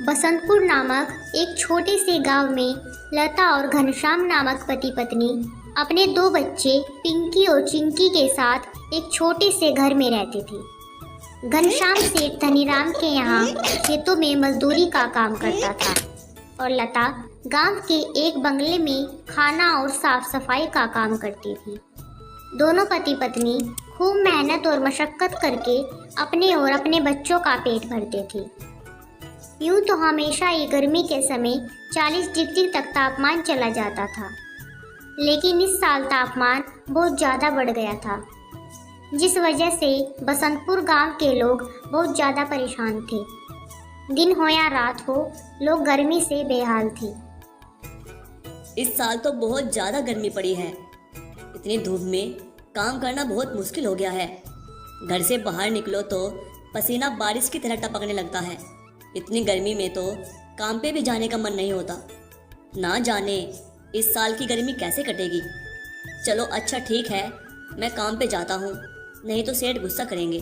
बसंतपुर नामक एक छोटे से गांव में लता और घनश्याम नामक पति पत्नी अपने दो बच्चे पिंकी और चिंकी के साथ एक छोटे से घर में रहते थे। घनश्याम सेठ धनीराम के यहाँ खेतों में मजदूरी का काम करता था और लता गांव के एक बंगले में खाना और साफ सफाई का काम करती थी। दोनों पति पत्नी खूब मेहनत और मशक्कत करके अपने और अपने बच्चों का पेट भरते थे। यूं तो हमेशा ही गर्मी के समय 40 डिग्री तक तापमान चला जाता था, लेकिन इस साल तापमान बहुत ज़्यादा बढ़ गया था, जिस वजह से बसंतपुर गांव के लोग बहुत ज़्यादा परेशान थे। दिन हो या रात हो, लोग गर्मी से बेहाल थे। इस साल तो बहुत ज़्यादा गर्मी पड़ी है। इतनी धूप में काम करना बहुत मुश्किल हो गया है। घर से बाहर निकलो तो पसीना बारिश की तरह टपकने लगता है। इतनी गर्मी में तो काम पे भी जाने का मन नहीं होता। ना जाने इस साल की गर्मी कैसे कटेगी। चलो अच्छा ठीक है, मैं काम पे जाता हूँ, नहीं तो सेठ गुस्सा करेंगे।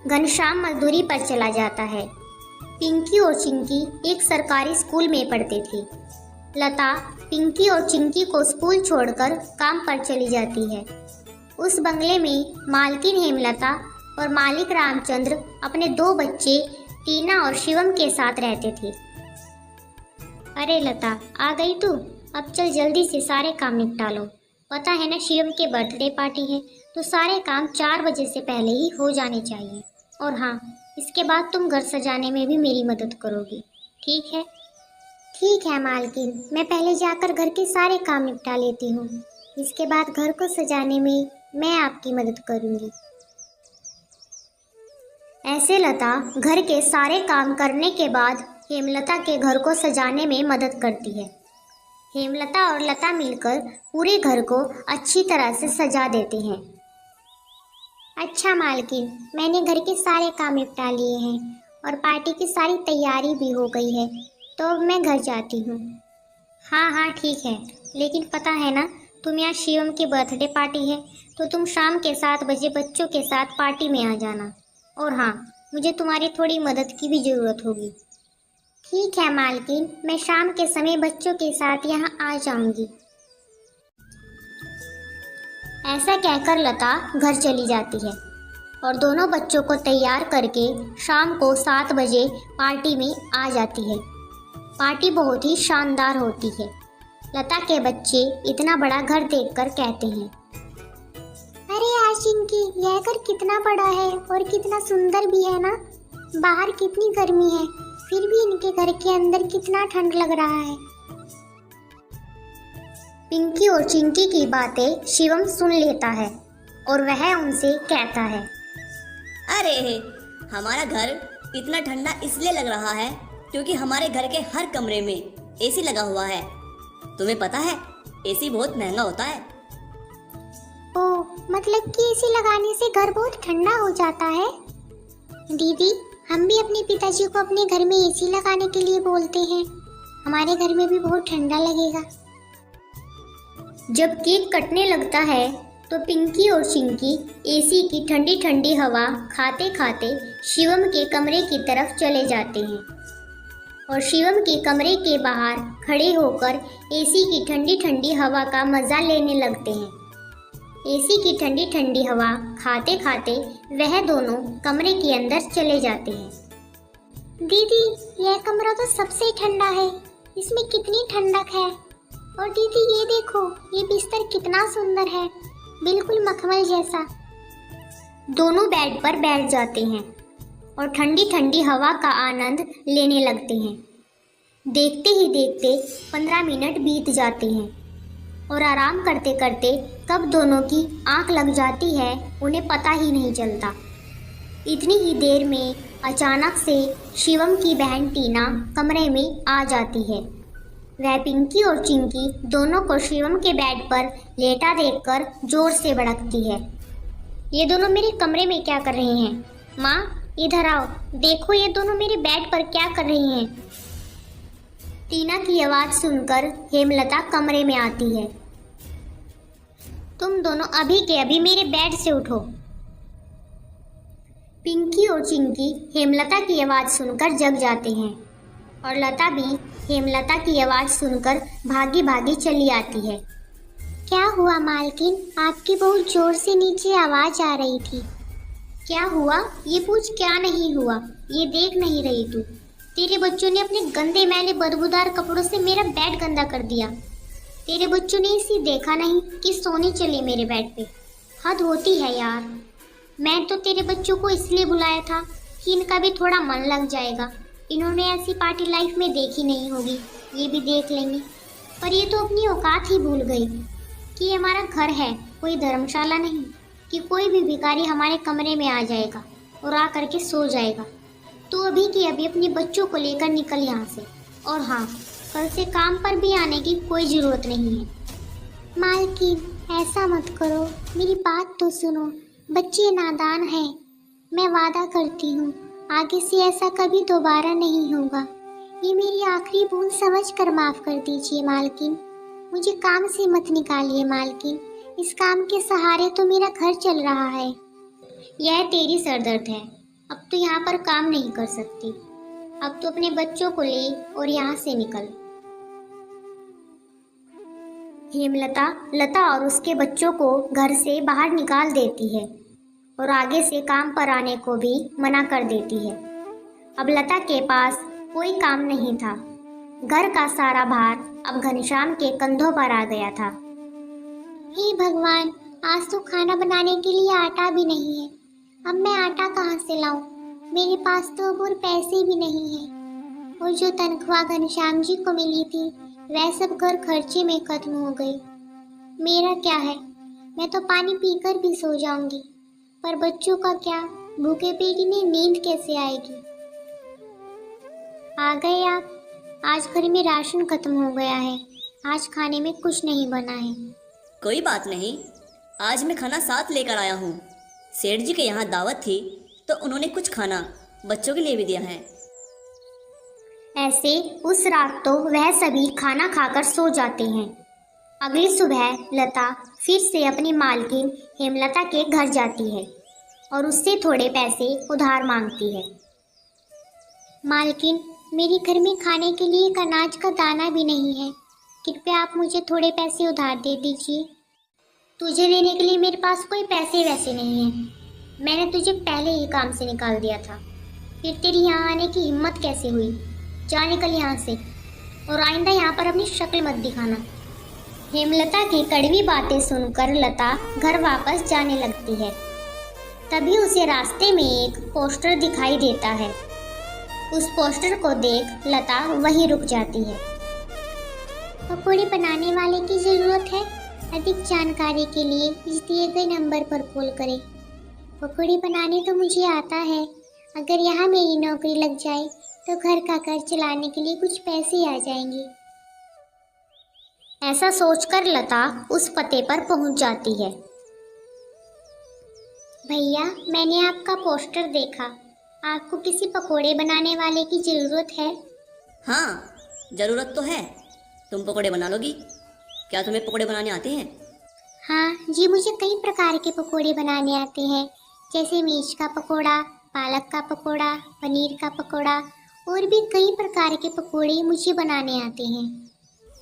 घनश्याम मजदूरी पर चला जाता है। पिंकी और चिंकी एक सरकारी स्कूल में पढ़ते थे। लता पिंकी और चिंकी को स्कूल छोड़कर काम पर चली जाती है। उस बंगले में मालकिन हेमलता और मालिक रामचंद्र अपने दो बच्चे टीना और शिवम के साथ रहते थे। अरे लता, आ गई तू? अब चल जल्दी से सारे काम निपटा लो। पता है ना शिवम के बर्थडे पार्टी है, तो सारे काम 4 बजे से पहले ही हो जाने चाहिए। और हाँ, इसके बाद तुम घर सजाने में भी मेरी मदद करोगी, ठीक है? ठीक है मालकिन, मैं पहले जाकर घर के सारे काम निपटा लेती हूँ। इसके बाद घर को सजाने में मैं आपकी मदद करूँगी। ऐसे लता घर के सारे काम करने के बाद हेमलता के घर को सजाने में मदद करती है। हेमलता और लता मिलकर पूरे घर को अच्छी तरह से सजा देते हैं। अच्छा मालकिन, मैंने घर के सारे काम निपटा लिए हैं और पार्टी की सारी तैयारी भी हो गई है, तो अब मैं घर जाती हूँ। हाँ हाँ ठीक है, लेकिन पता है ना तुम यहाँ शिवम की बर्थडे पार्टी है, तो तुम शाम के 7 बजे बच्चों के साथ पार्टी में आ जाना। और हाँ, मुझे तुम्हारी थोड़ी मदद की भी ज़रूरत होगी। ठीक है मालकिन, मैं शाम के समय बच्चों के साथ यहाँ आ जाऊंगी। ऐसा कहकर लता घर चली जाती है और दोनों बच्चों को तैयार करके शाम को 7 बजे पार्टी में आ जाती है। पार्टी बहुत ही शानदार होती है। लता के बच्चे इतना बड़ा घर देखकर कहते हैं, अरे यार चिंकी, यह घर कितना बड़ा है और कितना सुंदर भी है ना। बाहर कितनी गर्मी है, फिर भी इनके घर के अंदर कितना ठंड लग रहा है। पिंकी और चिंकी की बातें शिवम सुन लेता है और वह उनसे कहता है, अरे हमारा घर इतना ठंडा इसलिए लग रहा है क्योंकि हमारे घर के हर कमरे में एसी लगा हुआ है। तुम्हें पता है एसी बहुत महंगा होता है। ओह, मतलब कि एसी लगाने से घर बहुत ठंडा हो जाता है। दीदी, हम भी अपने पिताजी को अपने घर में एसी लगाने के लिए बोलते हैं। हमारे घर में भी बहुत ठंडा लगेगा। जब केक कटने लगता है तो पिंकी और चिंकी एसी की ठंडी ठंडी हवा खाते खाते शिवम के कमरे की तरफ चले जाते हैं और शिवम के कमरे के बाहर खड़े होकर एसी की ठंडी ठंडी हवा का मज़ा लेने लगते हैं। एसी की ठंडी ठंडी हवा खाते खाते वह दोनों कमरे के अंदर चले जाते हैं। दीदी, यह कमरा तो सबसे ठंडा है, इसमें कितनी ठंडक है। और दीदी ये देखो, ये बिस्तर कितना सुंदर है, बिल्कुल मखमल जैसा। दोनों बेड पर बैठ जाते हैं और ठंडी ठंडी हवा का आनंद लेने लगते हैं। देखते ही देखते 15 मिनट बीत जाते हैं और आराम करते करते कब दोनों की आंख लग जाती है उन्हें पता ही नहीं चलता। इतनी ही देर में अचानक से शिवम की बहन टीना कमरे में आ जाती है। वह पिंकी और चिंकी दोनों को शिवम के बेड पर लेटा देखकर जोर से भड़कती है। ये दोनों मेरे कमरे में क्या कर रहे हैं? माँ, इधर आओ, देखो ये दोनों मेरे बेड पर क्या कर रही हैं। टीना की आवाज़ सुनकर हेमलता कमरे में आती है। तुम दोनों अभी के अभी मेरे बेड से उठो। पिंकी और चिंकी हेमलता की आवाज़ सुनकर जग जाते हैं और लता भी हेमलता की आवाज़ सुनकर भागी भागी चली आती है। क्या हुआ मालकिन, आपकी बहुत जोर से नीचे आवाज़ आ रही थी। क्या हुआ ये पूछ, क्या नहीं हुआ ये देख नहीं रही तू? तेरे बच्चों ने अपने गंदे मैले बदबूदार कपड़ों से मेरा बेड गंदा कर दिया। तेरे बच्चों ने इसी देखा नहीं कि सोने चले मेरे बेड पे। हद होती है यार। मैं तो तेरे बच्चों को इसलिए बुलाया था कि इनका भी थोड़ा मन लग जाएगा। इन्होंने ऐसी पार्टी लाइफ में देखी नहीं होगी, ये भी देख लेंगे। पर ये तो अपनी औकात ही भूल गई कि ये हमारा घर है, कोई धर्मशाला नहीं कि कोई भी भिखारी हमारे कमरे में आ जाएगा और आ करके सो जाएगा। तो अभी की अभी अपने बच्चों को लेकर निकल यहाँ से। और हाँ, कल से काम पर भी आने की कोई ज़रूरत नहीं है। मालकिन ऐसा मत करो, मेरी बात तो सुनो। बच्चे नादान हैं। मैं वादा करती हूँ आगे से ऐसा कभी दोबारा नहीं होगा। ये मेरी आखिरी भूल समझ कर माफ़ कर दीजिए मालकिन। मुझे काम से मत निकालिए मालकिन। इस काम के सहारे तो मेरा घर चल रहा है। यह तेरी सरदर्द है। अब तो यहाँ पर काम नहीं कर सकती। अब तो अपने बच्चों को ले और यहाँ से निकल। हेमलता लता और उसके बच्चों को घर से बाहर निकाल देती है और आगे से काम पर आने को भी मना कर देती है। अब लता के पास कोई काम नहीं था। घर का सारा भार अब घनश्याम के कंधों पर आ गया था। हे भगवान, आज तो खाना बनाने के लिए आटा भी नहीं है। अब मैं आटा कहाँ से लाऊं? मेरे पास तो अब और पैसे भी नहीं है। और जो तनख्वाह घनश्याम जी को मिली थी वह सब घर खर्चे में खत्म हो गई। मेरा क्या है, मैं तो पानी पीकर भी सो जाऊंगी। पर बच्चों का क्या? भूखे पेट इन्हें नींद कैसे आएगी? आ गए आप? आज घर में राशन खत्म हो गया है। आज खाने में कुछ नहीं बना है। कोई बात नहीं, आज मैं खाना साथ लेकर आया हूँ। सेठ जी के यहाँ दावत थी तो उन्होंने कुछ खाना बच्चों के लिए भी दिया है। ऐसे उस रात तो वह सभी खाना खाकर सो जाते हैं। अगली सुबह लता फिर से अपनी मालकिन हेमलता के घर जाती है और उससे थोड़े पैसे उधार मांगती है। मालकिन, मेरे घर में खाने के लिए एक अनाज का दाना भी नहीं है। कृपया आप मुझे थोड़े पैसे उधार दे दीजिए। तुझे देने के लिए मेरे पास कोई पैसे वैसे नहीं है। मैंने तुझे पहले ही काम से निकाल दिया था। फिर तेरी यहाँ आने की हिम्मत कैसे हुई? जा निकल यहाँ से और आइंदा यहाँ पर अपनी शक्ल मत दिखाना। हेमलता की कड़वी बातें सुनकर लता घर वापस जाने लगती है। तभी उसे रास्ते में एक पोस्टर दिखाई देता है। उस पोस्टर को देख लता वहीं रुक जाती है। पकौड़े बनाने वाले की ज़रूरत है। अधिक जानकारी के लिए इस दिए गए नंबर पर कॉल करें। पकौड़े बनाने तो मुझे आता है। अगर यहाँ मेरी नौकरी लग जाए तो घर का खर्च चलाने के लिए कुछ पैसे आ जाएंगे। ऐसा सोचकर लता उस पते पर पहुंच जाती है। भैया, मैंने आपका पोस्टर देखा। आपको किसी पकोड़े बनाने वाले की ज़रूरत है? हाँ, ज़रूरत तो है। तुम पकोड़े बना लोगी? क्या तुम्हें पकोड़े बनाने आते हैं? हाँ जी, मुझे कई प्रकार के पकोड़े बनाने आते हैं, जैसे मिर्च का पकोड़ा, पालक का पकोड़ा, पनीर का पकोड़ा और भी कई प्रकार के पकोड़े मुझे बनाने आते हैं।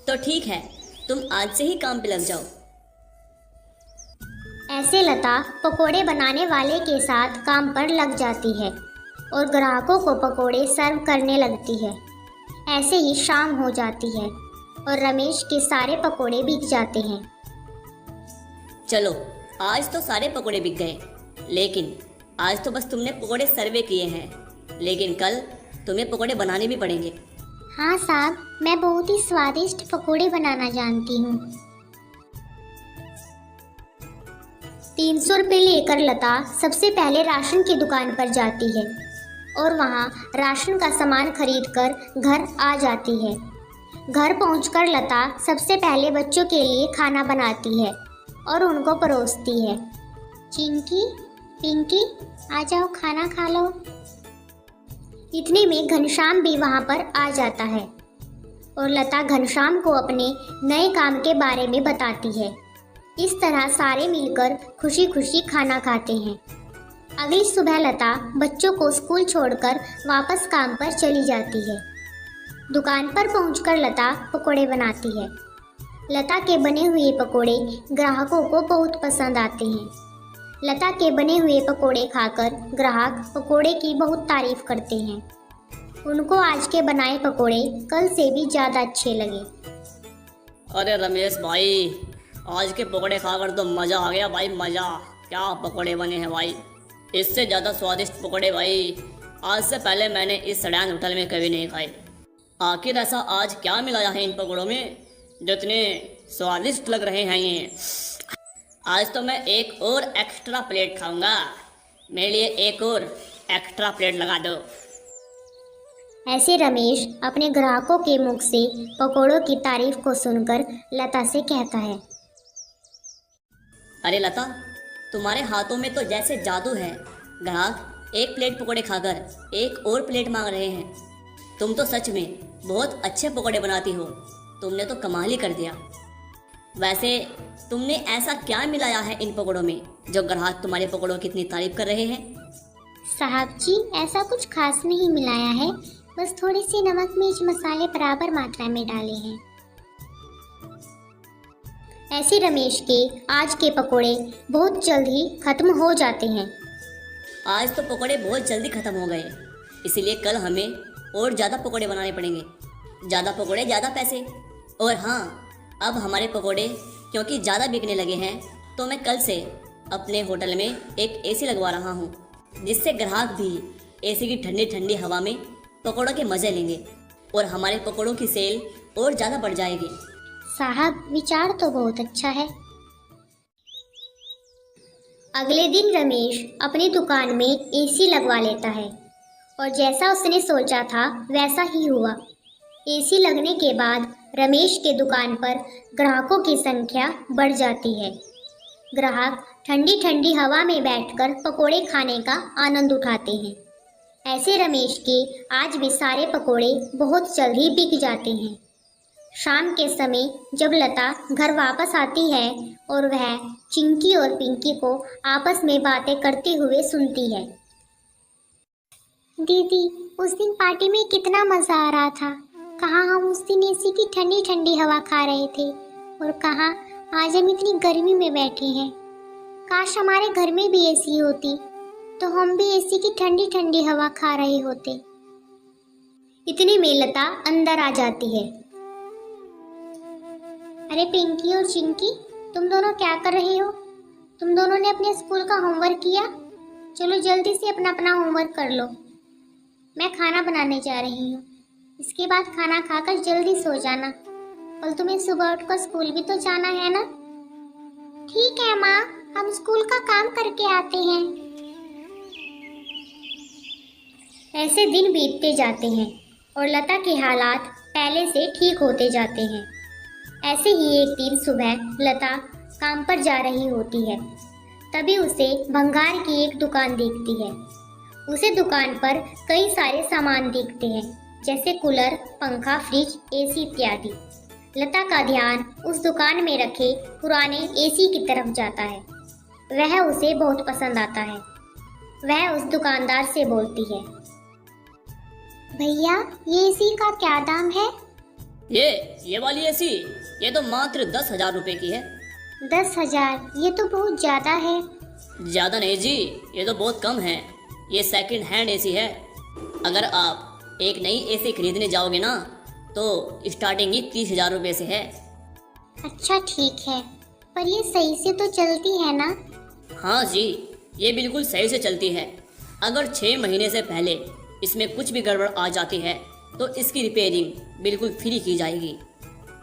तो ठीक है, तुम आज से ही काम पे लग जाओ। ऐसे लता पकोड़े बनाने वाले के साथ काम पर लग जाती है और ग्राहकों को पकोड़े सर्व करने लगती है। ऐसे ही शाम हो जाती है और रमेश के सारे पकोड़े बिक जाते हैं। चलो, आज तो सारे पकोड़े बिक गए, लेकिन आज तो बस तुमने पकोड़े सर्वे किए हैं, लेकिन कल तुम्हें पकोड़े बनाने भी पड़ेंगे। हाँ साहब, मैं बहुत ही स्वादिष्ट पकोड़े बनाना जानती हूँ। 300 रुपये लेकर लता सबसे पहले राशन की दुकान पर जाती है और वहाँ राशन का सामान खरीदकर घर आ जाती है। घर पहुंचकर लता सबसे पहले बच्चों के लिए खाना बनाती है और उनको परोसती है। चिंकी, पिंकी, आ जाओ, खाना खा लो। इतने में घनश्याम भी वहाँ पर आ जाता है और लता घनश्याम को अपने नए काम के बारे में बताती है। इस तरह सारे मिलकर खुशी खुशी खाना खाते हैं। अगली सुबह लता बच्चों को स्कूल छोड़कर वापस काम पर चली जाती है। दुकान पर पहुंचकर लता पकोड़े बनाती है। लता के बने हुए पकोड़े ग्राहकों को बहुत पसंद आते हैं। लता के बने हुए पकोड़े खाकर ग्राहक पकोड़े की बहुत तारीफ करते हैं। उनको आज के बनाए पकोड़े कल से भी ज़्यादा अच्छे लगे। अरे रमेश भाई, आज के पकोड़े खाकर तो मज़ा आ गया भाई, मज़ा। क्या पकोड़े बने हैं भाई, इससे ज़्यादा स्वादिष्ट पकोड़े भाई आज से पहले मैंने इस सड़ैन होटल में कभी नहीं खाए। आखिर ऐसा आज क्या मिलाया है इन पकोड़ों में जो इतने स्वादिष्ट लग रहे हैं ये। आज तो मैं एक और एक्स्ट्रा प्लेट खाऊंगा। मेरे लिए एक और एक्स्ट्रा प्लेट लगा दो। ऐसे रमेश अपने ग्राहकों के मुख से पकोड़ों की तारीफ को सुनकर लता से कहता है। अरे लता, तुम्हारे हाथों में तो जैसे जादू है। ग्राहक एक प्लेट पकोड़े खाकर एक और प्लेट मांग रहे हैं। तुम तो सच में बहुत अच्छे पकोड़े बनाती हो। तुमने तो कमाल ही कर दिया। वैसे तुमने ऐसा क्या मिलाया है इन पकोड़ों में जो ग्राहक तुम्हारे पकोड़ों की इतनी तारीफ कर रहे हैं? साहब जी, ऐसा कुछ खास नहीं मिलाया है, बस थोड़े से नमक मिर्च मसाले बराबर मात्रा में डाले हैं। ऐसे रमेश के आज के पकोड़े बहुत जल्द ही खत्म हो जाते हैं। आज तो पकोड़े बहुत जल्दी ख़त्म हो गए, इसीलिए कल हमें और ज़्यादा पकोड़े बनाने पड़ेंगे। ज़्यादा पकोड़े ज़्यादा पैसे। और हाँ, अब हमारे पकोड़े क्योंकि ज़्यादा बिकने लगे हैं तो मैं कल से अपने होटल में एक एसी लगवा रहा हूँ, जिससे ग्राहक भी एसी की ठंडी ठंडी हवा में पकोड़ों के मज़े लेंगे और हमारे पकोड़ों की सेल और ज़्यादा बढ़ जाएगी। साहब, विचार तो बहुत अच्छा है। अगले दिन रमेश अपनी दुकान में एसी लगवा लेता है और जैसा उसने सोचा था वैसा ही हुआ। एसी लगने के बाद रमेश के दुकान पर ग्राहकों की संख्या बढ़ जाती है। ग्राहक ठंडी ठंडी हवा में बैठकर पकोड़े खाने का आनंद उठाते हैं। ऐसे रमेश के आज भी सारे पकोड़े बहुत जल्द ही बिक जाते हैं। शाम के समय जब लता घर वापस आती है और वह चिंकी और पिंकी को आपस में बातें करते हुए सुनती है। दीदी, उस दिन पार्टी में कितना मज़ा आ रहा था। कहाँ हम उस दिन एसी की ठंडी ठंडी हवा खा रहे थे और कहाँ आज हम इतनी गर्मी में बैठे हैं। काश हमारे घर में भी एसी होती तो हम भी एसी की ठंडी ठंडी हवा खा रहे होते। इतने में लता अंदर आ जाती है। अरे पिंकी और चिंकी, तुम दोनों क्या कर रहे हो? तुम दोनों ने अपने स्कूल का होमवर्क किया? चलो जल्दी से अपना अपना होमवर्क कर लो। मैं खाना बनाने जा रही हूँ। इसके बाद खाना खाकर जल्दी सो जाना। कल तुम्हें सुबह उठकर स्कूल भी तो जाना है ना? ठीक है माँ, हम स्कूल का काम करके आते हैं। ऐसे दिन बीतते जाते हैं और लता के हालात पहले से ठीक होते जाते हैं। ऐसे ही एक दिन सुबह लता काम पर जा रही होती है। तभी उसे भंगार की एक दुकान दिखती है। उसे दुकान पर कई सारे सामान दिखते हैं, जैसे कूलर, पंखा, फ्रिज, एसी इत्यादि। लता का ध्यान उस दुकान में रखे पुराने एसी की तरफ जाता है। वह उसे बहुत पसंद आता है। वह उस दुकानदार से बोलती है, भैया, ये एसी का क्या दाम है? ये वाली एसी, ये तो मात्र 10,000 रुपए की है। 10,000? ये तो बहुत ज़्यादा है। ज़्यादा नहीं जी, ये तो बहुत कम है। ये सेकंड हैंड एसी है। अगर आप एक नई एसी खरीदने जाओगे ना तो स्टार्टिंग ही 30,000 रुपये से है। अच्छा ठीक है, पर ये सही से तो चलती है ना? हाँ जी, ये बिल्कुल सही से चलती है। अगर 6 महीने से पहले इसमें कुछ भी गड़बड़ आ जाती है तो इसकी रिपेयरिंग बिल्कुल फ्री की जाएगी।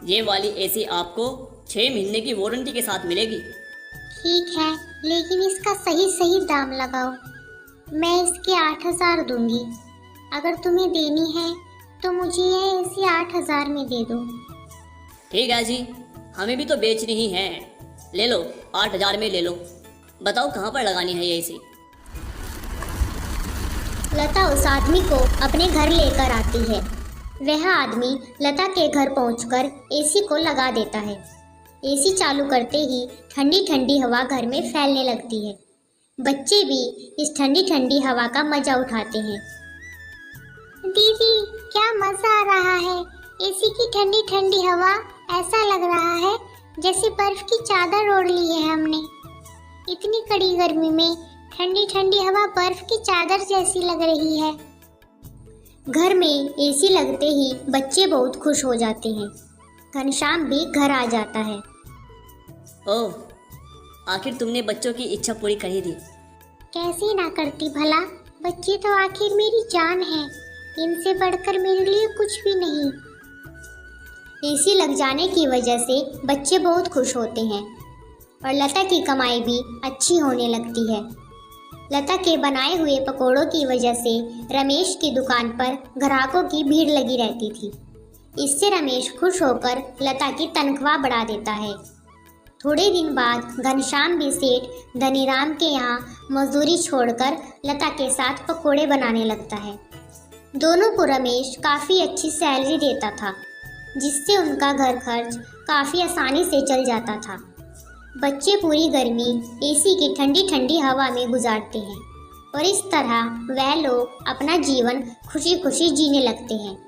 ये वाली एसी आपको 6 महीने की वारंटी के साथ मिलेगी। ठीक है, लेकिन इसका सही दाम लगाओ। मैं इसके 8,000 दूंगी। अगर तुम्हें देनी है तो मुझे ये एसी 8,000 में दे दो। ठीक है जी, हमें भी तो बेचनी ही है। ले लो, 8,000 में ले लो। बताओ कहाँ पर लगानी है ये एसी? लता उस आदमी को अपने घर लेकर आती है। वह आदमी लता के घर पहुंचकर एसी को लगा देता है। एसी चालू करते ही ठंडी ठंडी हवा घर में फैलने लगती है। बच्चे भी इस ठंडी ठंडी हवा का मजा उठाते हैं। दीदी, क्या मजा आ रहा है। एसी की ठंडी ठंडी हवा, ऐसा लग रहा है जैसे बर्फ की चादर ओढ़ ली है हमने। इतनी कड़ी गर्मी में ठंडी ठंडी हवा बर्फ की चादर जैसी लग रही है। घर में एसी लगते ही बच्चे बहुत खुश हो जाते हैं। घनश्याम भी घर आ जाता है। ओह, आखिर तुमने बच्चों की इच्छा पूरी कर ही दी। कैसे ना करती भला, बच्चे तो आखिर मेरी जान है। इनसे बढ़कर मेरे लिए कुछ भी नहीं। एसी लग जाने की वजह से बच्चे बहुत खुश होते हैं और लता की कमाई भी अच्छी होने लगती है। लता के बनाए हुए पकोड़ों की वजह से रमेश की दुकान पर ग्राहकों की भीड़ लगी रहती थी। इससे रमेश खुश होकर लता की तनख्वाह बढ़ा देता है। थोड़े दिन बाद घनश्याम भी सेठ धनीराम के यहाँ मजदूरी छोड़कर लता के साथ पकोड़े बनाने लगता है। दोनों को रमेश काफ़ी अच्छी सैलरी देता था, जिससे उनका घर खर्च काफ़ी आसानी से चल जाता था। बच्चे पूरी गर्मी एसी की ठंडी ठंडी हवा में गुजारते हैं और इस तरह वह लोग अपना जीवन खुशी खुशी जीने लगते हैं।